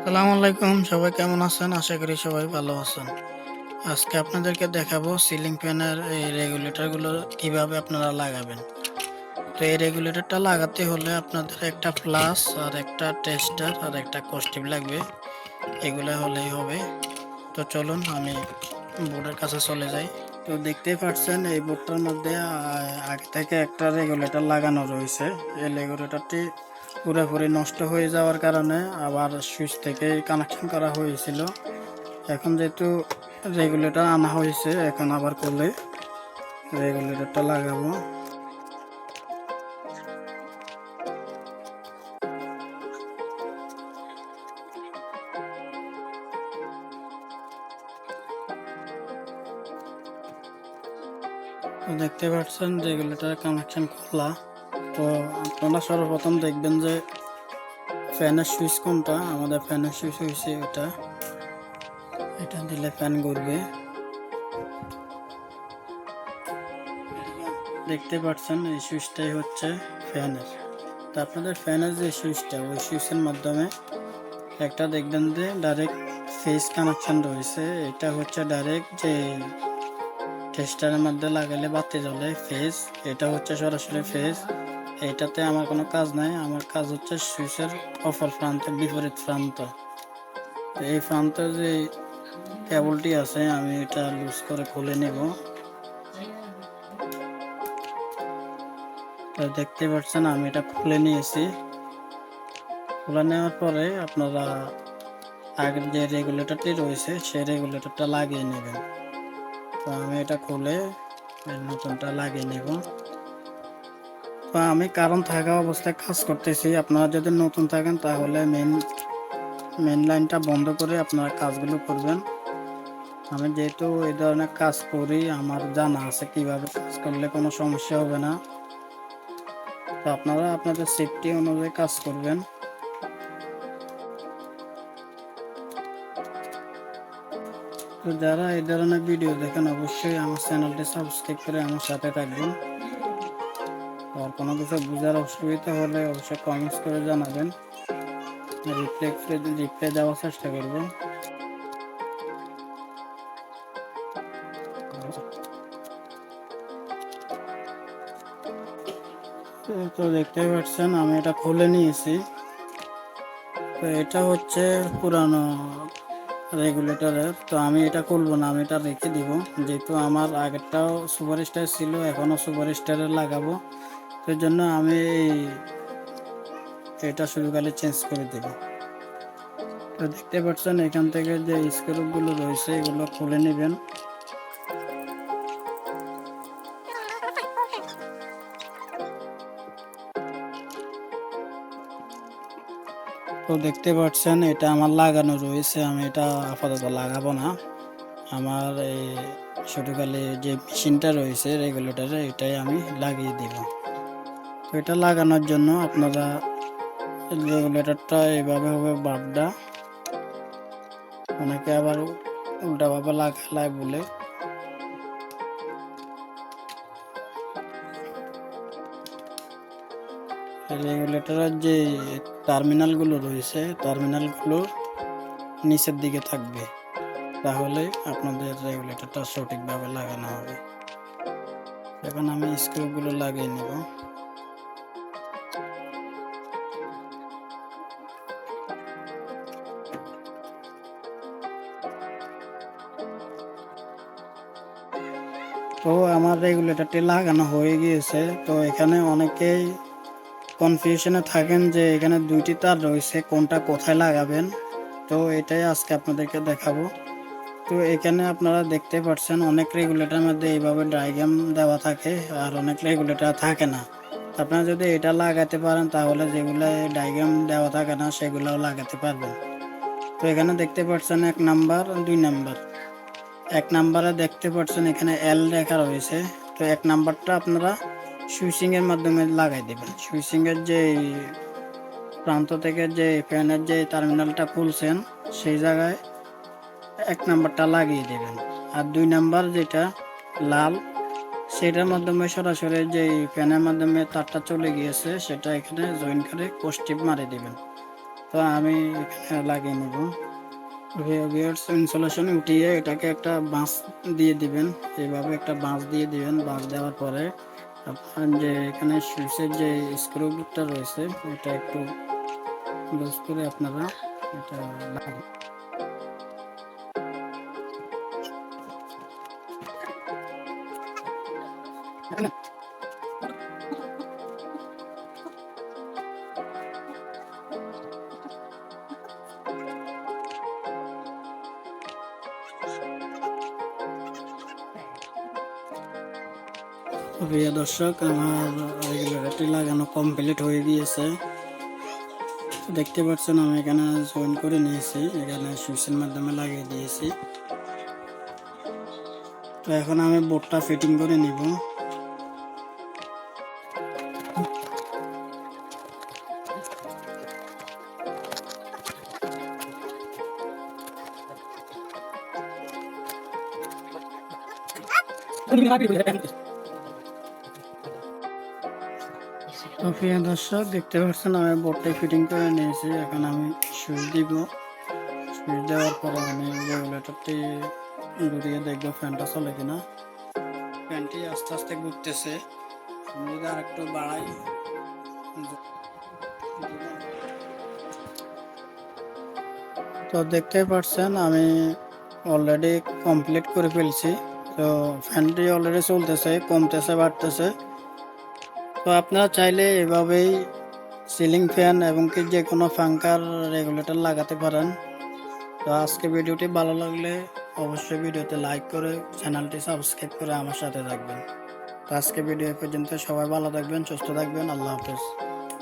আসসালামু আলাইকুম, সবাই কেমন আছেন? আশা করি সবাই ভালো আছেন। আজকে আপনাদেরকে দেখাবো সিলিং ফ্যানের এই রেগুলেটরগুলো কিভাবে আপনারা লাগাবেন। তো এই রেগুলেটরটা লাগাতে হলে আপনাদের একটা প্লাস আর একটা টেস্টার আর একটা কস্টিপ লাগবে। এগুলো হলেই হবে। তো চলুন আমি বোর্ডের কাছে চলে যাই। তো দেখতেই পাচ্ছেন এই বোর্ডটার মধ্যে আগে থেকে একটা রেগুলেটর লাগানো রয়েছে। এই রেগুলেটরটি পুরোপুরি নষ্ট হয়ে যাওয়ার কারণে আবার সুইচ থেকে কানেকশন করা হয়েছিল। এখন যেহেতু রেগুলেটর আনা হয়েছে, এখন আবার করলে রেগুলেটরটা লাগাবো। তো দেখতে পাচ্ছেন রেগুলেটর কানেকশন খোলা। তো আপনারা সর্বপ্রথম দেখবেন যে ফ্যানের সুইচ কোনটা। আমাদের ফ্যানের সুইচ হয়েছে এটা। এটা দিলে ফ্যান ঘুরবে। দেখতে পাচ্ছেন এই সুইচটাই হচ্ছে ফ্যানের। তো আপনাদের ফ্যানের যে সুইচটা, ওই সুইচের মাধ্যমে একটা দেখবেন যে ডাইরেক্ট ফেজ কানেকশন রয়েছে। এটা হচ্ছে ডাইরেক্ট যে টেস্টারের মধ্যে লাগালে বাতি জ্বলে ফেজ। এটা হচ্ছে সরাসরি ফেজ। এটাতে আমার কোনো কাজ নাই, আমার কাজ হচ্ছে সুইচের অপর প্রান্তে বিপরীত প্রান্ত। এই প্রান্তে যে কেবলটি আছে আমি এটা লুজ করে খুলে নেব। দেখতে পাচ্ছেন আমি এটা খুলে নিয়েছি। খুলে নেওয়ার পরে আপনারা আগের যে রেগুলেটরটি রয়েছে সেই রেগুলেটরটা লাগিয়ে নেবেন। তো আমি এটা খুলে নতুনটা লাগিয়ে নেব। তো আমি কারণ থাকা অবস্থায় কাজ করতেছি। আপনারা যদি নতুন থাকেন তাহলে মেন লাইনটা বন্ধ করে আপনারা কাজগুলো করবেন। আমি যেহেতু এই ধরনের কাজ করি, আমার জানা আছে কিভাবে কাজ করলে কোনো সমস্যা হবে না। তো আপনারা আপনাদের সেফটি অনুযায়ী কাজ করবেন। তো যারা এই ধরনের ভিডিও দেখেন অবশ্যই আমার চ্যানেলটি সাবস্ক্রাইব করে আমার সাথে থাকবেন। আর কোনো কিছু বোঝার অসুবিধা হলে অবশ্যই কমেন্টস করে জানাবেন। রিপ্লাই দেওয়ার চেষ্টা করবেন। তো দেখতেই পাচ্ছেন আমি এটা খুলে নিয়েছি। তো এটা হচ্ছে পুরানো রেগুলেটরের। তো আমি এটা খুলবো না, আমি এটা রেখে দিব। যেহেতু আমার আগেরটাও সুপার স্টার ছিল, এখনও সুপার স্টারের লাগাবো। তো জন্য আমি এটা শুধু খালি চেঞ্জ করে দেব। তো দেখতে পাচ্ছেন এখান থেকে যে স্ক্রুগুলো রয়েছে এগুলো খুলে নেবেন। তো দেখতে পাচ্ছেন এটা আমার লাগানো রয়েছে, আমি এটা আপাতত লাগাবো না। আমার এই শুধু খালি যে মেশিনটা রয়েছে রেগুলেটরে এটাই আমি লাগিয়ে দিব। তো এটা লাগানোর জন্য আপনারা রেগুলেটরটা এইভাবে হবে বারটা, অনেকে আবার উল্টাভাবে লাগায় বলে। রেগুলেটরের যে টার্মিনালগুলো রয়েছে টার্মিনালগুলো নিচের দিকে থাকবে, তাহলে আপনাদের রেগুলেটরটা সঠিকভাবে লাগানো হবে। এখন আমি স্ক্রুগুলো লাগিয়ে নেব। তো আমার রেগুলেটরটি লাগানো হয়ে গিয়েছে। তো এখানে অনেকেই কনফিউশনে থাকেন যে এখানে দুইটি তার রয়েছে, কোনটা কোথায় লাগাবেন। তো এটাই আজকে আপনাদেরকে দেখাবো। তো এখানে আপনারা দেখতে পাচ্ছেন অনেক রেগুলেটরের মধ্যে এইভাবে ডায়াগ্রাম দেওয়া থাকে, আর অনেক রেগুলেটর থাকে না। আপনারা যদি এটা লাগাতে পারেন তাহলে যেগুলো ডায়াগ্রাম দেওয়া থাকে না সেগুলোও লাগাতে পারবেন। তো এখানে দেখতে পাচ্ছেন 1 নাম্বার 2 নাম্বার। 1 নাম্বারে দেখতে পাচ্ছেন এখানে এল লেখা রয়েছে। তো 1 নাম্বারটা আপনারা সুইচিং এর মাধ্যমে লাগাই দেবেন। সুইচিং এর যে প্রান্ত থেকে যে ফ্যানের যে টার্মিনালটা খুলছেন সেই জায়গায় 1 নাম্বারটা লাগিয়ে দেবেন। আর 2 নাম্বার যেটা লাল, সেটার মাধ্যমে সরাসরি যে ফ্যানের মাধ্যমে তারটা চলে গিয়েছে সেটা এখানে জয়েন করে পোস্টিভ মারি দেবেন। তো আমি এখানে লাগিয়ে নেব। ভিউয়ার্স, ইনসুলেশন উঠিয়ে এটাকে একটা বাঁশ দিয়ে দিবেন, এইভাবে একটা বাঁশ দিয়ে দিবেন। বাঁশ দেওয়ার পরে আপনার যে এখানে সুইচের যে স্ক্রুটা রয়েছে এটা একটু লুজ করে আপনারা এটা লাগাবেন। প্রিয় দর্শক, আমার রেগুলেটরটি লাগানো কমপ্লিট হয়ে গিয়েছে। দেখতে পাচ্ছেন আমি এখানে জয়েন করে নিয়েছি, এখানে সুইচের মাধ্যমে লাগিয়ে দিয়েছি। তো এখন আমি বোর্ডটা ফিটিং করে নিব। তো প্রিয় দর্শক, দেখতে পাচ্ছেন আমি বোর্ডটা ফিটিং করে নিয়েছি। এখন আমি সুইচ দিব। সুইচ দেওয়ার পরে আমি রেগুলেটরটি ঘুরিয়ে দেখবো ফ্যানটা চলে কিনা। ফ্যানটি আস্তে আস্তে ঘুরতেছে, আমি যদি আর একটু বাড়াই। তো দেখতে পাচ্ছেন আমি অলরেডি কমপ্লিট করে ফেলছি। তো ফ্যানটি অলরেডি চলতেছে, কমতেছে, বাড়তেছে। তো আপনারা চাইলে এভাবেই সিলিং ফ্যান এবং কি যে কোনো পাঙ্খার রেগুলেটর লাগাতে পারেন। তো আজকে ভিডিওটি ভালো লাগলে অবশ্যই ভিডিওতে লাইক করে চ্যানেলটি সাবস্ক্রাইব করে আমার সাথে থাকবেন। তো আজকে ভিডিও পর্যন্ত, সবাই ভালো থাকবেন, সুস্থ থাকবেন, আল্লাহ হাফেজ।